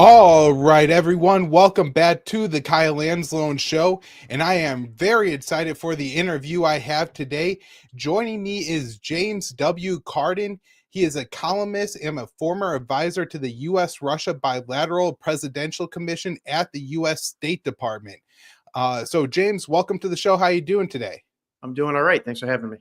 All right, everyone, welcome back to the Kyle Lanslone Show. And I am very excited for the interview I have today. Joining me is James W. Carden. He is a columnist and a former advisor to the U.S.-Russia Bilateral Presidential Commission at the U.S. State Department. So, James, welcome to the show. How are you doing today? I'm doing all right. Thanks for having me.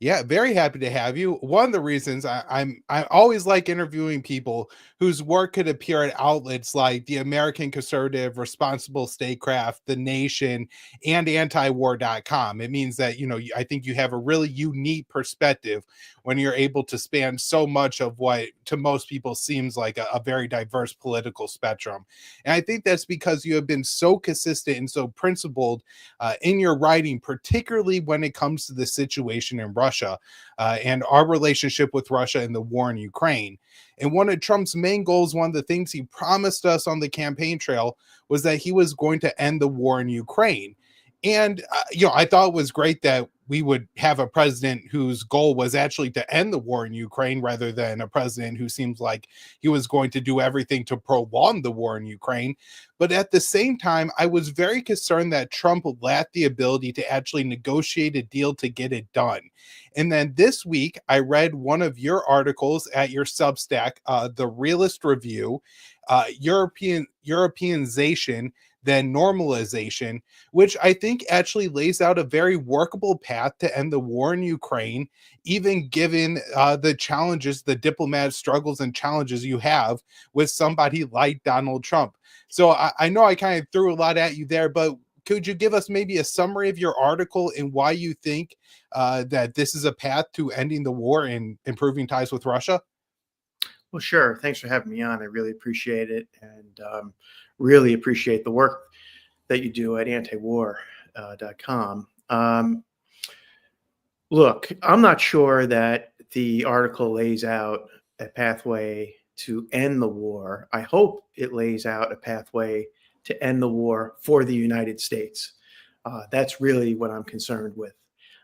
Yeah, very happy to have you. One of the reasons I always like interviewing people whose work could appear at outlets like the American Conservative, Responsible Statecraft, The Nation, and antiwar.com. It means that, I think you have a really unique perspective when you're able to span so much of what to most people seems like a very diverse political spectrum. And I think that's because you have been so consistent and so principled in your writing, particularly when it comes to the situation in Russia and our relationship with Russia and the war in Ukraine. And one of Trump's main goals, one of the things he promised us on the campaign trail, was that he was going to end the war in Ukraine. And, I thought it was great that we would have a president whose goal was actually to end the war in Ukraine rather than a president who seems like he was going to do everything to prolong the war in Ukraine. But at the same time, I was very concerned that Trump lacked the ability to actually negotiate a deal to get it done. And then this week, I read one of your articles at your Substack, The Realist Review, Europeanization, then Normalization, which I think actually lays out a very workable path to end the war in Ukraine, even given the challenges, the diplomatic struggles and challenges you have with somebody like Donald Trump. So I know I kind of threw a lot at you there, but could you give us maybe a summary of your article and why you think that this is a path to ending the war and improving ties with Russia? Well, sure. Thanks for having me on. I really appreciate it, and really appreciate the work that you do at antiwar.com. Look, I'm not sure that the article lays out a pathway to end the war. I hope it lays out a pathway to end the war for the United States. That's really what I'm concerned with.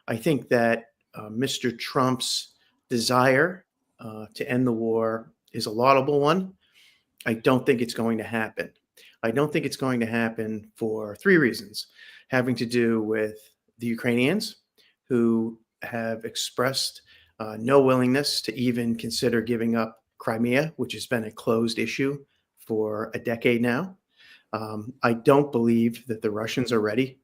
I think that Mr. Trump's desire to end the war is a laudable one. I don't think it's going to happen. I don't think it's going to happen for three reasons, having to do with the Ukrainians, who have expressed no willingness to even consider giving up Crimea, which has been a closed issue for a decade now. I don't believe that the Russians are ready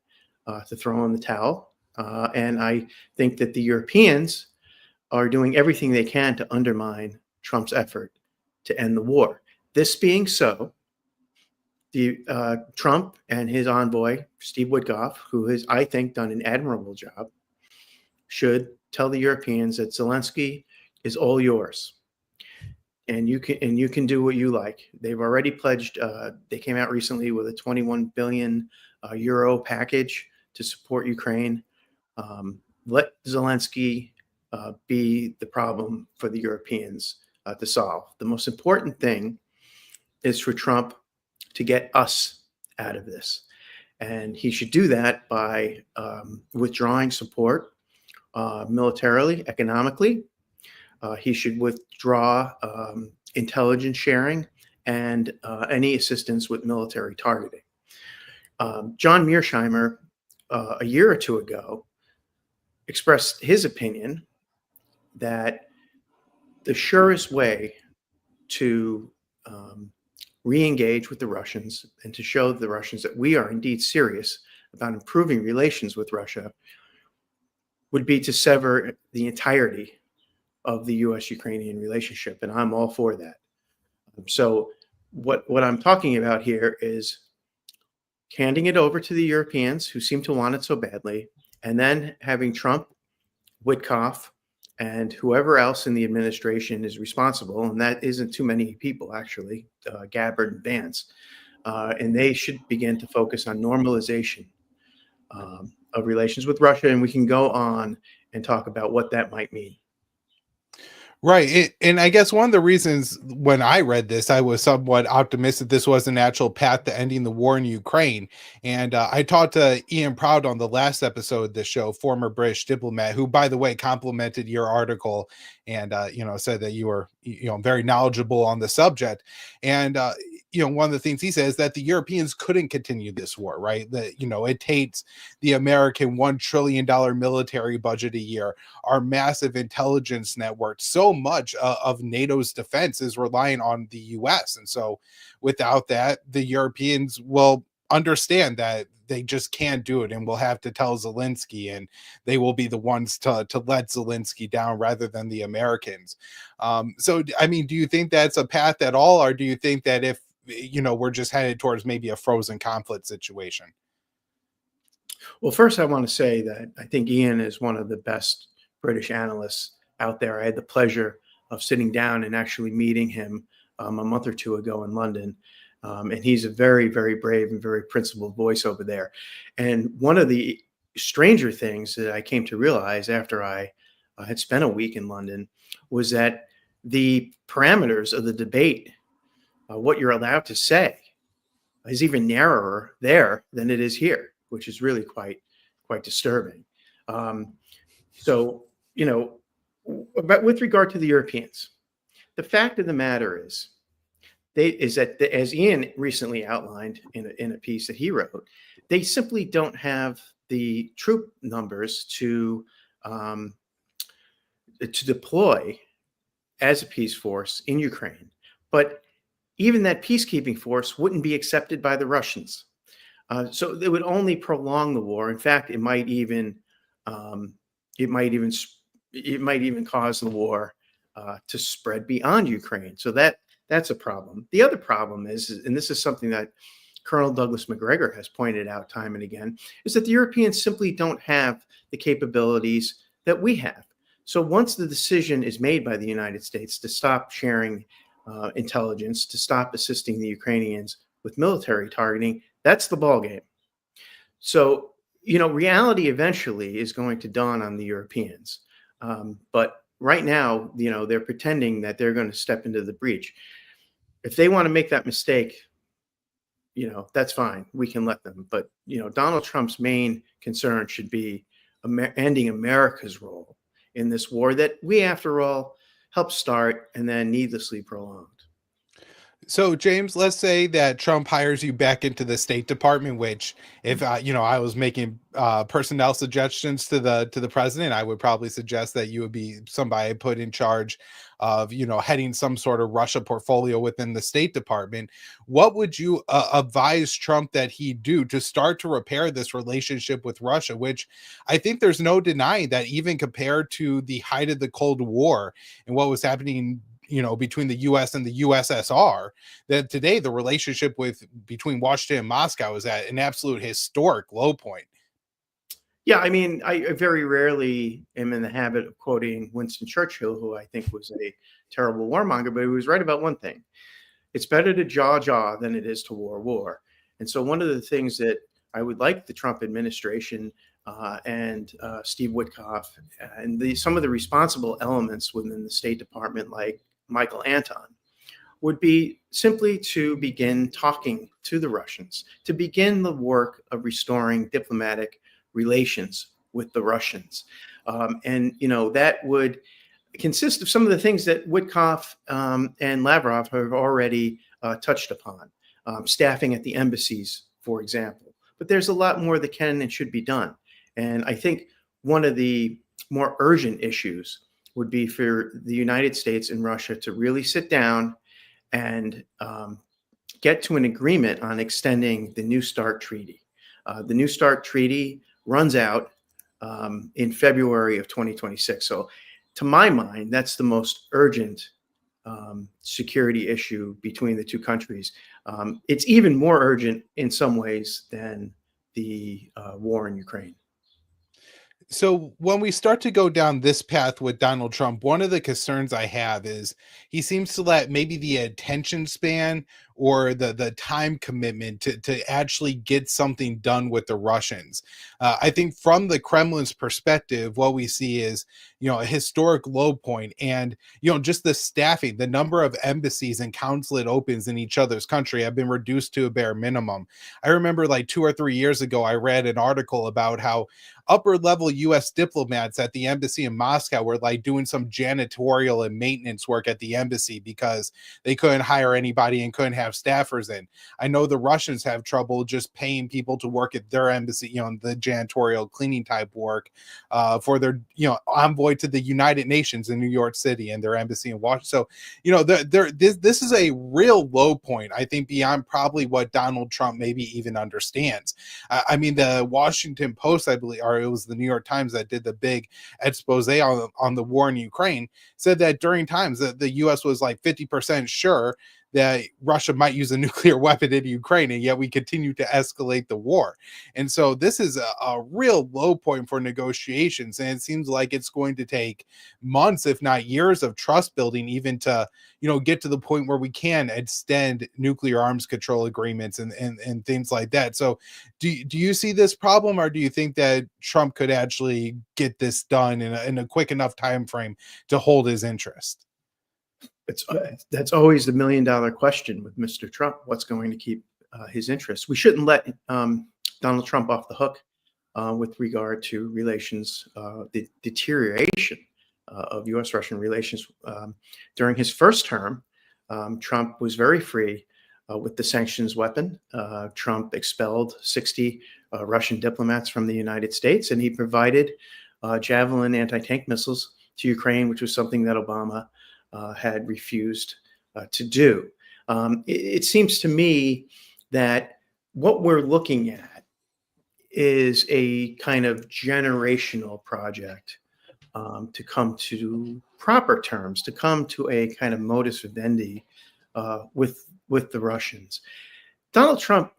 to throw in the towel. And I think that the Europeans are doing everything they can to undermine Trump's effort to end the war. This being so, Trump and his envoy, Steve Witkoff, who has, I think, done an admirable job, should tell the Europeans that Zelensky is all yours, and you can do what you like. They've already pledged. They came out recently with a 21 billion euro package to support Ukraine. Let Zelensky be the problem for the Europeans to solve. The most important thing is for Trump to get us out of this. And he should do that by withdrawing support militarily, economically. He should withdraw intelligence sharing and any assistance with military targeting. John Mearsheimer, a year or two ago, expressed his opinion that the surest way to re-engage with the Russians and to show the Russians that we are indeed serious about improving relations with Russia would be to sever the entirety of the U.S.-Ukrainian relationship, and I'm all for that. So what I'm talking about here is handing it over to the Europeans, who seem to want it so badly, and then having Trump, Witkoff, and whoever else in the administration is responsible, and that isn't too many people, actually, Gabbard and Vance, and they should begin to focus on normalization of relations with Russia, and we can go on and talk about what that might mean. Right. And I guess one of the reasons when I read this, I was somewhat optimistic this was an actual path to ending the war in Ukraine. And I talked to Ian Proud on the last episode of the show, former British diplomat, who, by the way, complimented your article and, said that you were, very knowledgeable on the subject. And, one of the things he says that the Europeans couldn't continue this war, right? That, it takes the American $1 trillion military budget a year, our massive intelligence network. So much of NATO's defense is relying on the US. And so without that, the Europeans will understand that they just can't do it and will have to tell Zelensky, and they will be the ones to let Zelensky down rather than the Americans. So, I mean, do you think that's a path at all? Or do you think that if, we're just headed towards maybe a frozen conflict situation? Well, first, I want to say that I think Ian is one of the best British analysts out there. I had the pleasure of sitting down and actually meeting him a month or two ago in London. And he's a very, very brave and very principled voice over there. And one of the stranger things that I came to realize after I had spent a week in London was that the parameters of the debate, what you're allowed to say, is even narrower there than it is here, which is really quite disturbing. Um, so, but with regard to the Europeans, the fact of the matter is, as Ian recently outlined in a piece that he wrote, they simply don't have the troop numbers to deploy as a peace force in Ukraine. But even that peacekeeping force wouldn't be accepted by the Russians. So it would only prolong the war. In fact, um, it might even cause the war to spread beyond Ukraine. So that's a problem. The other problem is, and this is something that Colonel Douglas Macgregor has pointed out time and again, is that the Europeans simply don't have the capabilities that we have. So once the decision is made by the United States to stop sharing intelligence, to stop assisting the Ukrainians with military targeting, that's the ball game. So, reality eventually is going to dawn on the Europeans. But right now, they're pretending that they're going to step into the breach. If they want to make that mistake, that's fine. We can let them. But, Donald Trump's main concern should be ending America's role in this war that we, after all, helped start and then needlessly prolonged. So, James, let's say that Trump hires you back into the State Department, which, if I was making personnel suggestions to the president, I would probably suggest that you would be somebody put in charge of, heading some sort of Russia portfolio within the State Department. What would you advise Trump that he do to start to repair this relationship with Russia, which I think there's no denying that even compared to the height of the Cold War and what was happening, between the US and the USSR, that today the relationship between Washington and Moscow is at an absolute historic low point. Yeah, I mean, I very rarely am in the habit of quoting Winston Churchill, who I think was a terrible warmonger, but he was right about one thing. It's better to jaw than it is to war. And so one of the things that I would like the Trump administration and Steve Witkoff and some of the responsible elements within the State Department, like Michael Anton, would be simply to begin talking to the Russians, to begin the work of restoring diplomatic relations with the Russians. And that would consist of some of the things that Witkoff and Lavrov have already touched upon, staffing at the embassies, for example. But there's a lot more that can and should be done. And I think one of the more urgent issues would be for the United States and Russia to really sit down and get to an agreement on extending the New START treaty. The New START treaty runs out in February of 2026. So to my mind, that's the most urgent security issue between the two countries. It's even more urgent in some ways than the war in Ukraine. So when we start to go down this path with Donald Trump, one of the concerns I have is he seems to let maybe the attention span or the time commitment to actually get something done with the Russians. I think from the Kremlin's perspective, what we see is, a historic low point, and just the staffing, the number of embassies and consulate opens in each other's country have been reduced to a bare minimum. I remember like 2 or 3 years ago, I read an article about how upper level US diplomats at the embassy in Moscow were like doing some janitorial and maintenance work at the embassy because they couldn't hire anybody and couldn't have staffers in. I know the Russians have trouble just paying people to work at their embassy, the janitorial cleaning type work for their, envoy to the United Nations in New York City and their embassy in Washington. So, this is a real low point, I think, beyond probably what Donald Trump maybe even understands. I mean, the Washington Post, I believe, or it was the New York Times that did the big expose on the war in Ukraine, said that during times that the U.S. was like 50% sure that Russia might use a nuclear weapon in Ukraine, and yet we continue to escalate the war. And so this is a real low point for negotiations, and it seems like it's going to take months, if not years, of trust building, even to get to the point where we can extend nuclear arms control agreements and things like that. So do you see this problem, or do you think that Trump could actually get this done in a quick enough time frame to hold his interest? That's always the $1 million question with Mr. Trump. What's going to keep his interest? We shouldn't let Donald Trump off the hook with regard to relations, the deterioration of U.S.-Russian relations. During his first term, Trump was very free with the sanctions weapon. Trump expelled 60 Russian diplomats from the United States, and he provided Javelin anti-tank missiles to Ukraine, which was something that Obama had refused to do. It seems to me that what we're looking at is a kind of generational project to come to proper terms, to come to a kind of modus vivendi with the Russians. Donald Trump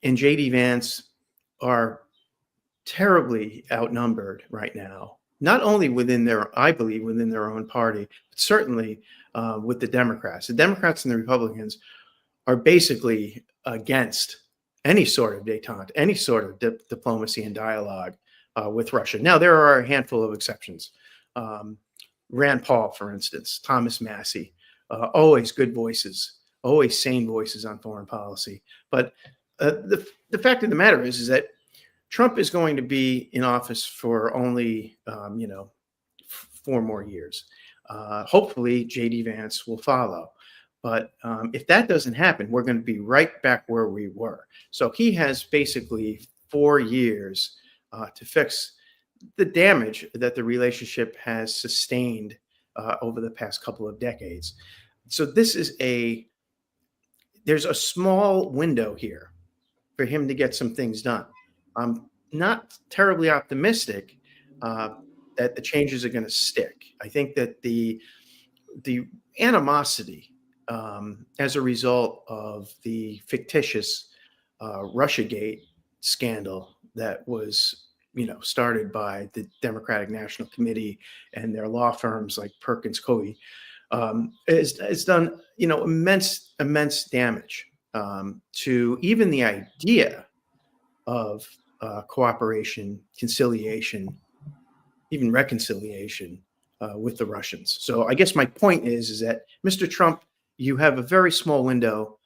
and J.D. Vance are terribly outnumbered right now, not only I believe, within their own party, but certainly with the Democrats. The Democrats and the Republicans are basically against any sort of détente, any sort of diplomacy and dialogue with Russia. Now, there are a handful of exceptions. Rand Paul, for instance, Thomas Massey, always good voices, always sane voices on foreign policy. But the fact of the matter is that Trump is going to be in office for only, 4 more years. Hopefully, J.D. Vance will follow. But if that doesn't happen, we're going to be right back where we were. So he has basically 4 years to fix the damage that the relationship has sustained over the past couple of decades. So there's a small window here for him to get some things done. I'm not terribly optimistic that the changes are going to stick. I think that the animosity as a result of the fictitious Russiagate scandal that was, started by the Democratic National Committee and their law firms like Perkins Coie, has done, immense damage to even the idea of cooperation, conciliation, even reconciliation with the Russians. So I guess my point is that Mr. Trump, you have a very small window.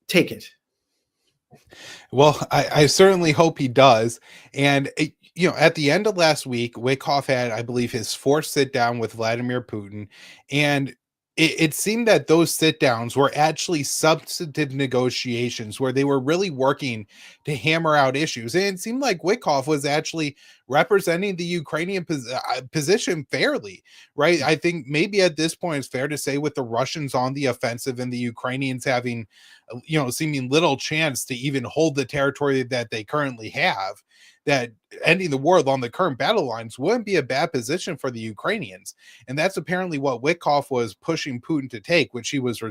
Take it. Well, I certainly hope he does. And, at the end of last week, Wickoff had, I believe, his 4th sit down with Vladimir Putin. And it seemed that those sit downs were actually substantive negotiations where they were really working to hammer out issues. And it seemed like Wickoff was actually representing the Ukrainian position fairly, right? I think maybe at this point it's fair to say, with the Russians on the offensive and the Ukrainians having, seeming little chance to even hold the territory that they currently have, that ending the war on the current battle lines wouldn't be a bad position for the Ukrainians. And that's apparently what Wickoff was pushing Putin to take, which he was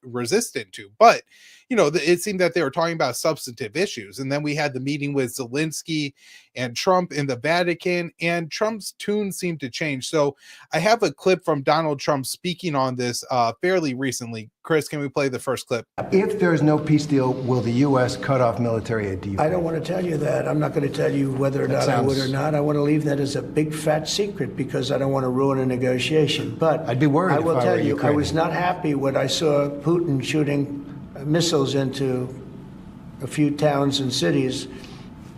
resistant to. But it seemed that they were talking about substantive issues, and then we had the meeting with Zelensky and Trump in the Vatican, and Trump's tune seemed to change. So I have a clip from Donald Trump speaking on this fairly recently. Chris, can we play the first clip? If there's no peace deal, will the U.S. cut off military aid to Ukraine? I don't want to tell you that. I'm not going to tell you whether or not I would or not. I want to leave that as a big fat secret because I don't want to ruin a negotiation. But I'd be worried. I will tell you, I was not happy when I saw Putin shooting missiles into a few towns and cities,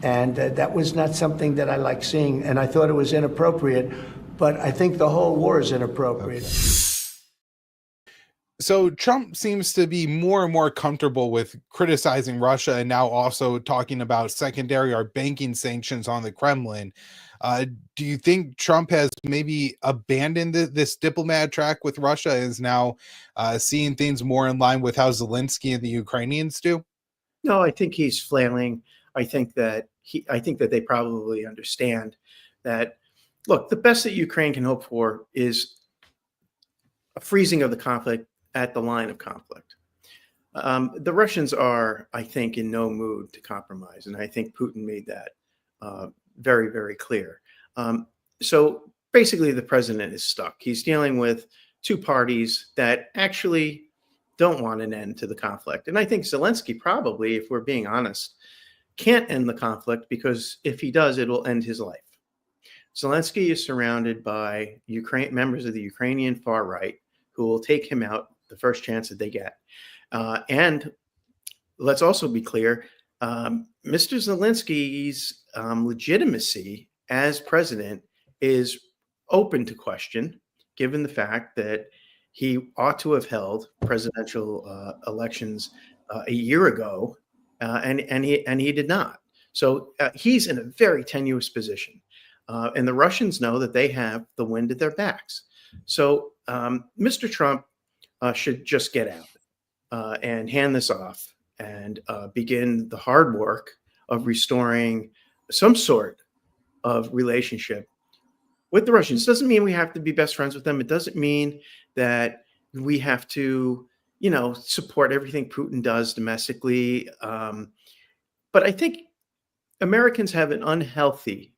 and that was not something that I like seeing, and I thought it was inappropriate, but I think the whole war is inappropriate. So Trump seems to be more and more comfortable with criticizing Russia and now also talking about secondary or banking sanctions on the Kremlin. Do you think Trump has maybe abandoned this diplomat track with Russia and is now seeing things more in line with how Zelensky and the Ukrainians do? No, I think he's flailing. I think that they probably understand that, look, the best that Ukraine can hope for is a freezing of the conflict at the line of conflict. The Russians are, I think, in no mood to compromise, and I think Putin made that very, very clear. So basically, the president is stuck. He's dealing with two parties that actually don't want an end to the conflict. And I think Zelensky probably, if we're being honest, can't end the conflict because if he does, it will end his life. Zelensky is surrounded by members of the Ukrainian far right who will take him out the first chance that they get. And let's also be clear, Mr. Zelensky's legitimacy as president is open to question, given the fact that he ought to have held presidential elections a year ago, and he did not. So he's in a very tenuous position, and the Russians know that they have the wind at their backs. So Mr. Trump should just get out and hand this off and begin the hard work of restoring some sort of relationship with the Russians. Doesn't mean we have to be best friends with them. It doesn't mean that we have to, support everything Putin does domestically. But I think Americans have an unhealthy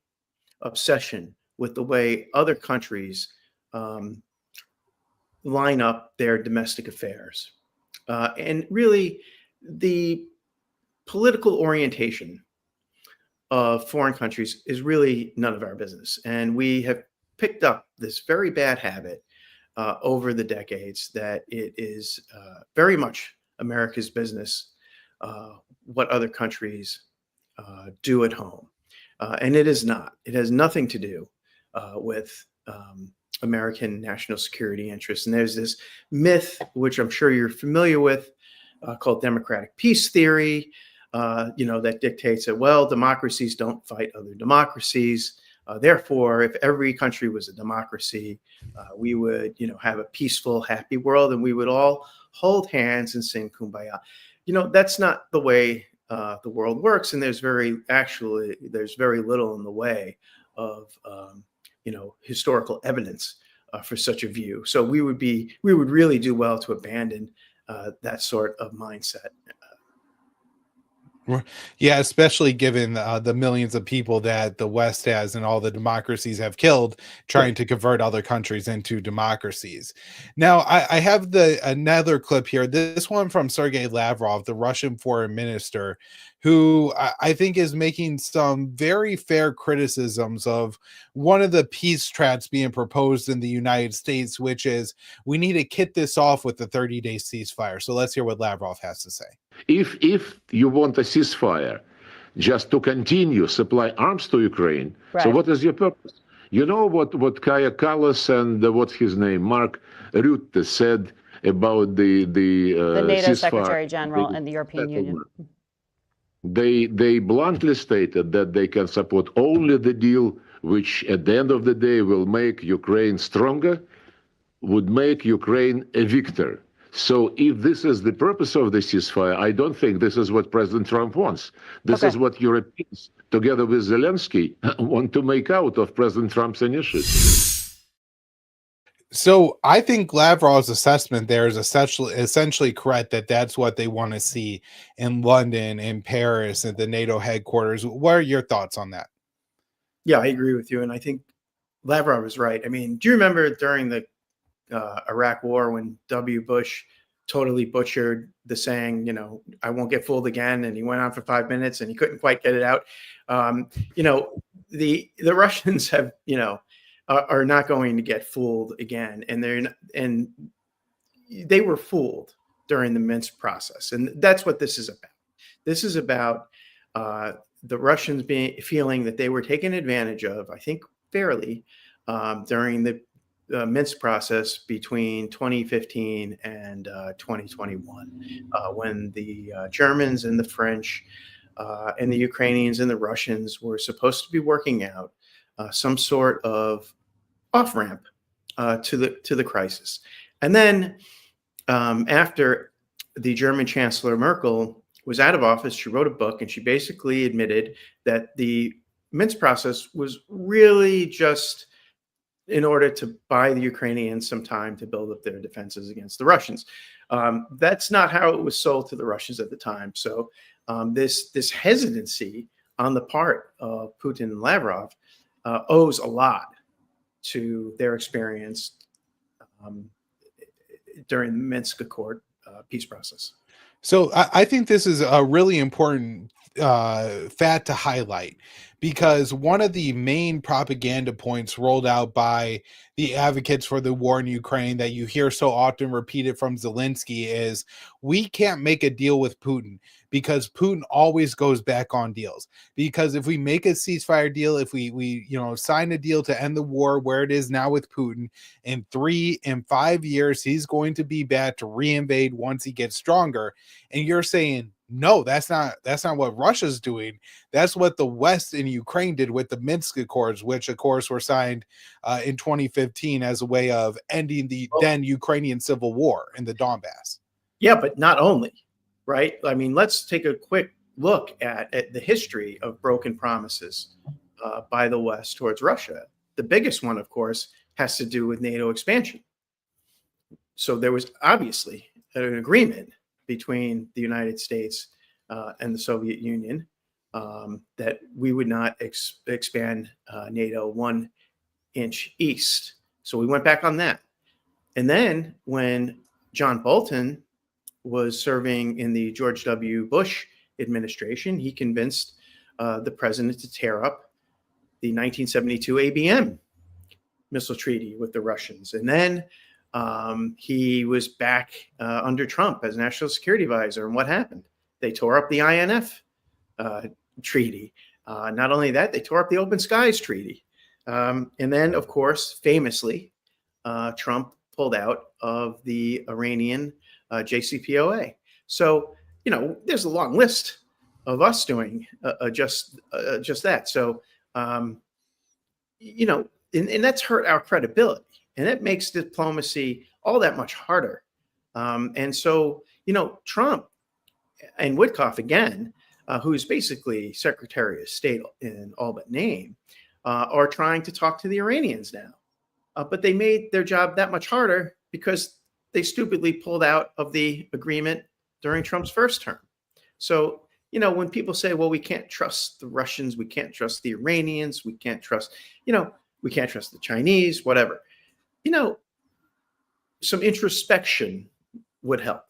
obsession with the way other countries line up their domestic affairs. And really, the political orientation of foreign countries is really none of our business. And we have picked up this very bad habit over the decades that it is very much America's business what other countries do at home. And it is not. It has nothing to do with American national security interests. And there's this myth, which I'm sure you're familiar with, called democratic peace theory, that dictates that, well, democracies don't fight other democracies. Therefore, if every country was a democracy, we would, have a peaceful, happy world, and we would all hold hands and sing Kumbaya. That's not the way the world works, and there's very little in the way of historical evidence for such a view. So we would really do well to abandon that sort of mindset. Yeah, especially given the millions of people that the West has and all the democracies have killed trying to convert other countries into democracies. Now, I have another clip here. This one from Sergei Lavrov, the Russian foreign minister, who I think is making some very fair criticisms of one of the peace tracks being proposed in the United States, which is we need to kick this off with the 30-day ceasefire. So let's hear what Lavrov has to say. If you want a ceasefire just to continue supply arms to Ukraine, right. So what is your purpose? You know what Kaja Kallas and what's his name, Mark Rutte said about the NATO ceasefire. Secretary General and the European Union. They bluntly stated that they can support only the deal which at the end of the day will make Ukraine stronger, would make Ukraine a victor. So if this is the purpose of the ceasefire, I don't think this is what President Trump wants. This is what Europeans, together with Zelensky, want to make out of President Trump's initiative. So I think Lavrov's assessment there is essentially correct, that that's what they want to see in London, in Paris, at the NATO headquarters. What are your thoughts on that? Yeah, I agree with you, and I think Lavrov is right. I mean, do you remember during the Iraq War when W. Bush totally butchered the saying, "I won't get fooled again," and he went on for 5 minutes and he couldn't quite get it out. You know, the Russians have, are not going to get fooled again, and they were fooled during the Minsk process, and that's what this is about. This is about the Russians feeling that they were taken advantage of, I think fairly, during the Minsk process between 2015 and 2021, when the Germans and the French and the Ukrainians and the Russians were supposed to be working out some sort of off ramp to the crisis. And then after the German Chancellor Merkel was out of office, she wrote a book and she basically admitted that the Minsk process was really just in order to buy the Ukrainians some time to build up their defenses against the Russians. That's not how it was sold to the Russians at the time. So this hesitancy on the part of Putin and Lavrov owes a lot to their experience during the Minsk Accord peace process. So I think this is a really important fact to highlight, because one of the main propaganda points rolled out by the advocates for the war in Ukraine that you hear so often repeated from Zelensky is, we can't make a deal with Putin because Putin always goes back on deals. Because if we make a ceasefire deal, if we sign a deal to end the war where it is now with Putin, in 3 and 5 years he's going to be back to reinvade once he gets stronger. And you're saying, no, that's not what Russia's doing. That's what the West in Ukraine did with the Minsk Accords, which of course were signed in 2015 as a way of ending the then Ukrainian civil war in the Donbass. Yeah, but not only, right? I mean, let's take a quick look at the history of broken promises by the West towards Russia. The biggest one, of course, has to do with NATO expansion. So there was obviously an agreement between the United States and the Soviet Union that we would not expand NATO 1 inch east. So we went back on that. And then when John Bolton was serving in the George W. Bush administration, he convinced the president to tear up the 1972 ABM missile treaty with the Russians. And then he was back under Trump as national security advisor. And what happened? They tore up the INF treaty. Not only that, they tore up the Open Skies Treaty. And then, of course, famously, Trump pulled out of the Iranian JCPOA. So, there's a long list of us doing just that. So, and that's hurt our credibility. And it makes diplomacy all that much harder. And so, Trump and Witkoff, again, who's basically Secretary of State in all but name, are trying to talk to the Iranians now. But they made their job that much harder because they stupidly pulled out of the agreement during Trump's first term. So, when people say, well, we can't trust the Russians, we can't trust the Iranians, we can't trust the Chinese, whatever. Some introspection would help.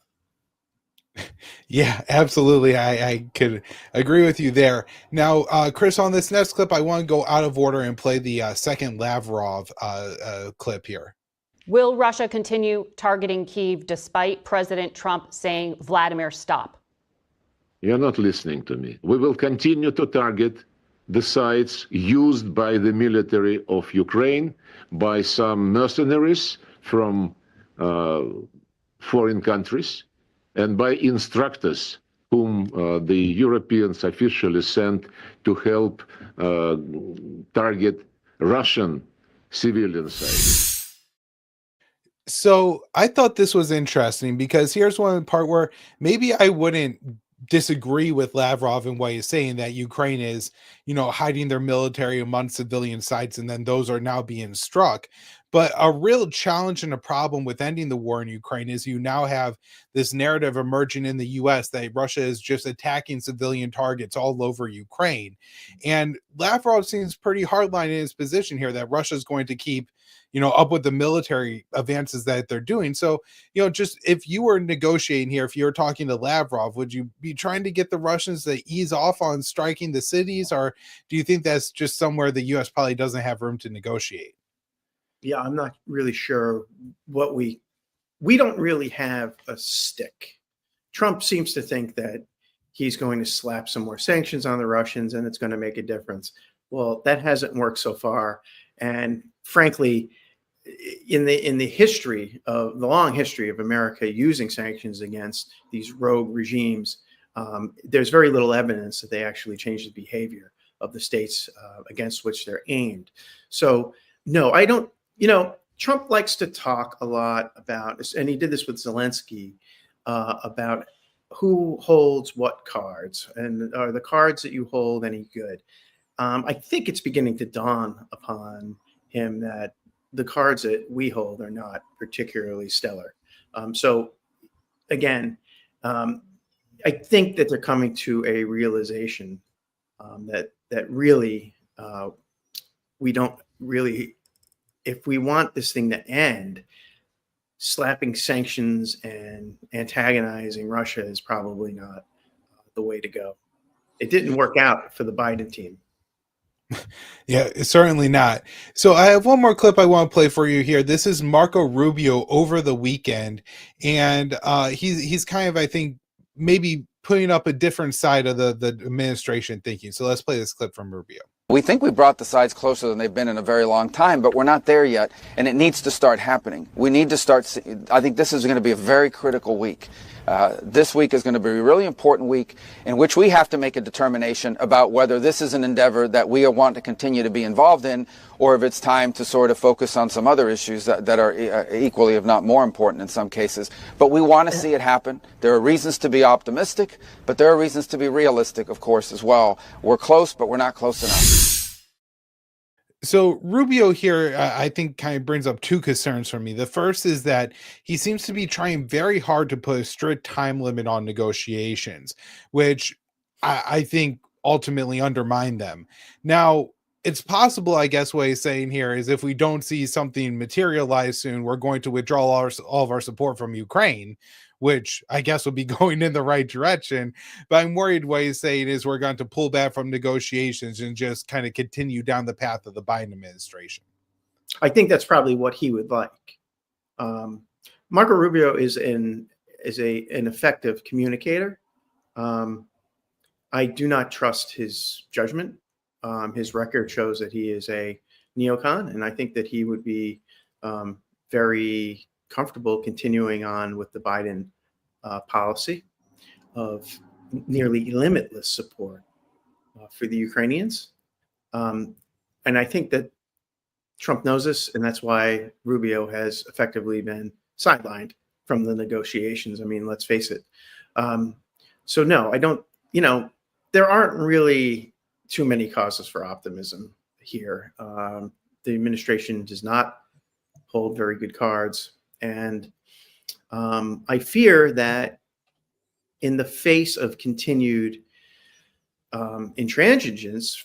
Yeah, absolutely. I could agree with you there. Now, Chris, on this next clip, I want to go out of order and play the second Lavrov clip here. Will Russia continue targeting Kyiv despite President Trump saying, Vladimir, stop? You're not listening to me. We will continue to target the sites used by the military of Ukraine, by some mercenaries from foreign countries, and by instructors whom the Europeans officially sent to help target Russian civilian sites. So I thought this was interesting because here's one part where maybe I wouldn't disagree with Lavrov in what he's saying, that Ukraine is, hiding their military among civilian sites, and then those are now being struck. But a real challenge and a problem with ending the war in Ukraine is you now have this narrative emerging in the US that Russia is just attacking civilian targets all over Ukraine. And Lavrov seems pretty hardline in his position here that Russia is going to keep, up with the military advances that they're doing. So, just if you were negotiating here, if you were talking to Lavrov, would you be trying to get the Russians to ease off on striking the cities? Or do you think that's just somewhere the US probably doesn't have room to negotiate? Yeah, I'm not really sure what we don't really have a stick. Trump seems to think that he's going to slap some more sanctions on the Russians and it's going to make a difference. Well, that hasn't worked so far. And frankly, in the history of the long history of America using sanctions against these rogue regimes, there's very little evidence that they actually changed the behavior of the states against which they're aimed. So no, I don't. Trump likes to talk a lot about, and he did this with Zelensky, about who holds what cards, and are the cards that you hold any good? I think it's beginning to dawn upon him that the cards that we hold are not particularly stellar. So again, I think that they're coming to a realization that really we don't really, if we want this thing to end, slapping sanctions and antagonizing Russia is probably not the way to go. It didn't work out for the Biden team. Yeah, certainly not. So I have one more clip I want to play for you here. This is Marco Rubio over the weekend, and he's kind of, I think, maybe putting up a different side of the administration thinking. So let's play this clip from Rubio. We think we brought the sides closer than they've been in a very long time, but we're not there yet, and it needs to start happening. We need to start. I think this is going to be a very critical week. This week is going to be a really important week in which we have to make a determination about whether this is an endeavor that we want to continue to be involved in, or if it's time to sort of focus on some other issues that are equally, if not more important in some cases. But we want to see it happen. There are reasons to be optimistic, but there are reasons to be realistic, of course, as well. We're close, but we're not close enough. So Rubio here, I think, kind of brings up two concerns for me. The first is that he seems to be trying very hard to put a strict time limit on negotiations, which I think ultimately undermine them. Now, it's possible, I guess, what he's saying here is if we don't see something materialize soon, we're going to withdraw all of our support from Ukraine, which I guess would be going in the right direction. But I'm worried what he's saying is we're going to pull back from negotiations and just kind of continue down the path of the Biden administration. I think that's probably what he would like. Marco Rubio is an effective communicator. I do not trust his judgment. His record shows that he is a neocon, and I think that he would be very comfortable continuing on with the Biden policy of nearly limitless support for the Ukrainians. And I think that Trump knows this, and that's why Rubio has effectively been sidelined from the negotiations. I mean, let's face it. So no, I don't, there aren't really too many causes for optimism here. The administration does not hold very good cards. And I fear that in the face of continued intransigence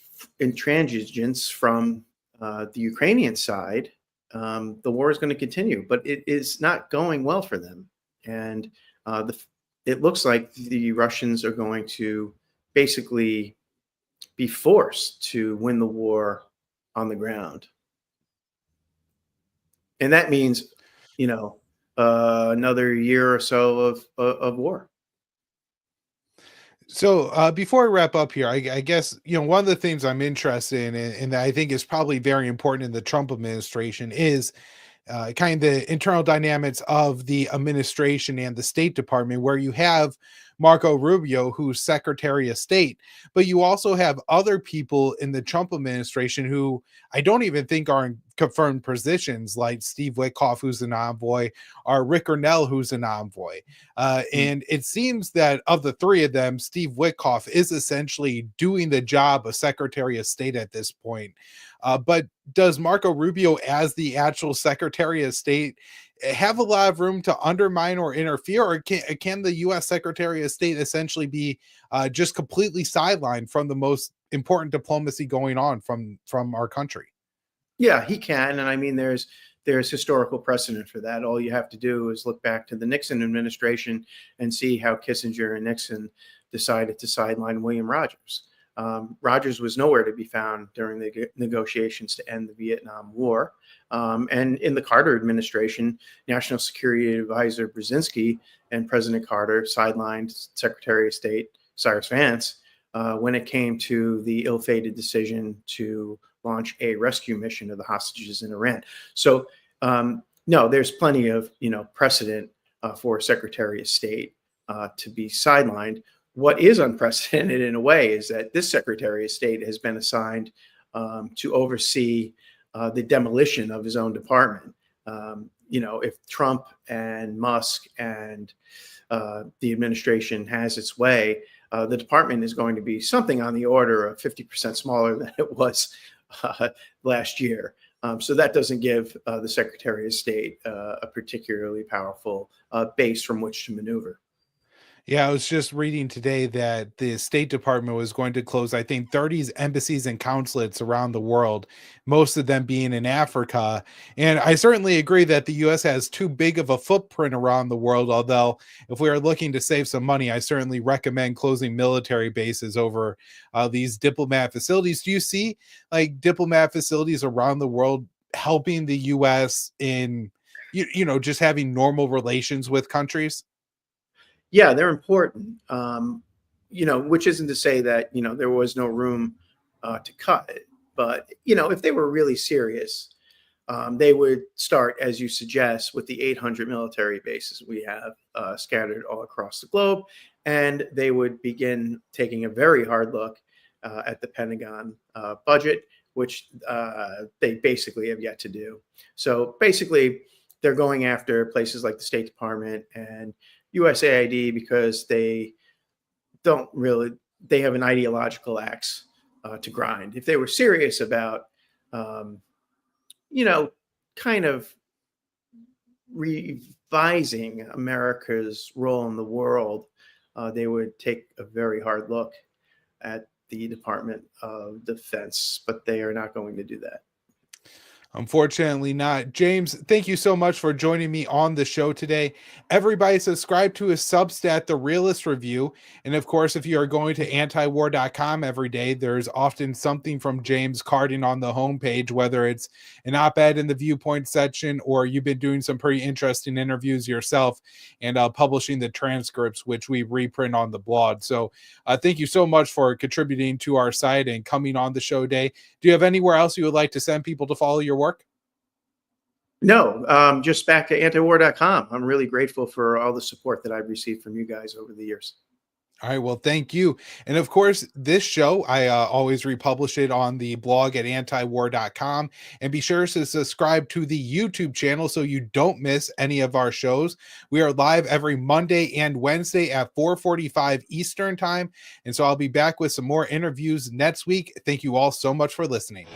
from the Ukrainian side, the war is going to continue, but it is not going well for them. And it looks like the Russians are going to basically be forced to win the war on the ground. And that means, another year or so of war. So before I wrap up here, I guess, one of the things I'm interested in and that I think is probably very important in the Trump administration is kind of the internal dynamics of the administration and the State Department, where you have Marco Rubio, who's Secretary of State, but you also have other people in the Trump administration who I don't even think are in confirmed positions, like Steve Witkoff, who's an envoy, or Rick Grenell, who's an envoy. And it seems that of the three of them, Steve Witkoff is essentially doing the job of Secretary of State at this point. But does Marco Rubio, as the actual Secretary of State, have a lot of room to undermine or interfere, or can the U.S. Secretary of State essentially be just completely sidelined from the most important diplomacy going on from our country? Yeah, he can, and I mean, there's historical precedent for that. All you have to do is look back to the Nixon administration and see how Kissinger and Nixon decided to sideline William Rogers. Rogers was nowhere to be found during the negotiations to end the Vietnam War. And in the Carter administration, National Security Advisor Brzezinski and President Carter sidelined Secretary of State Cyrus Vance when it came to the ill-fated decision to launch a rescue mission of the hostages in Iran. So no, there's plenty of precedent for Secretary of State to be sidelined. What is unprecedented in a way is that this Secretary of State has been assigned to oversee the demolition of his own department. If Trump and Musk and the administration has its way, the department is going to be something on the order of 50% smaller than it was last year. So that doesn't give the Secretary of State a particularly powerful base from which to maneuver. Yeah, I was just reading today that the State Department was going to close, I think, 30 embassies and consulates around the world, most of them being in Africa. And I certainly agree that the U.S. has too big of a footprint around the world. Although, if we are looking to save some money, I certainly recommend closing military bases over these diplomat facilities. Do you see like diplomat facilities around the world helping the U.S. in, just having normal relations with countries? Yeah, they're important. Which isn't to say that there was no room to cut it, but if they were really serious, they would start, as you suggest, with the 800 military bases we have scattered all across the globe, and they would begin taking a very hard look at the Pentagon budget, which they basically have yet to do. So basically, they're going after places like the State Department and USAID because they have an ideological axe to grind. If they were serious about, kind of revising America's role in the world, they would take a very hard look at the Department of Defense, but they are not going to do that. Unfortunately not. James, thank you so much for joining me on the show today. Everybody subscribe to his Substack, The Realist Review. And of course, if you are going to antiwar.com every day, there's often something from James Carden on the homepage, whether it's an op-ed in the viewpoint section, or you've been doing some pretty interesting interviews yourself and publishing the transcripts, which we reprint on the blog. So thank you so much for contributing to our site and coming on the show today. Do you have anywhere else you would like to send people to follow your work? No, just back to antiwar.com. I'm really grateful for all the support that I've received from you guys over the years. All right. Well, thank you. And of course, this show, I always republish it on the blog at antiwar.com. And be sure to subscribe to the YouTube channel so you don't miss any of our shows. We are live every Monday and Wednesday at 4:45 Eastern time. And so I'll be back with some more interviews next week. Thank you all so much for listening.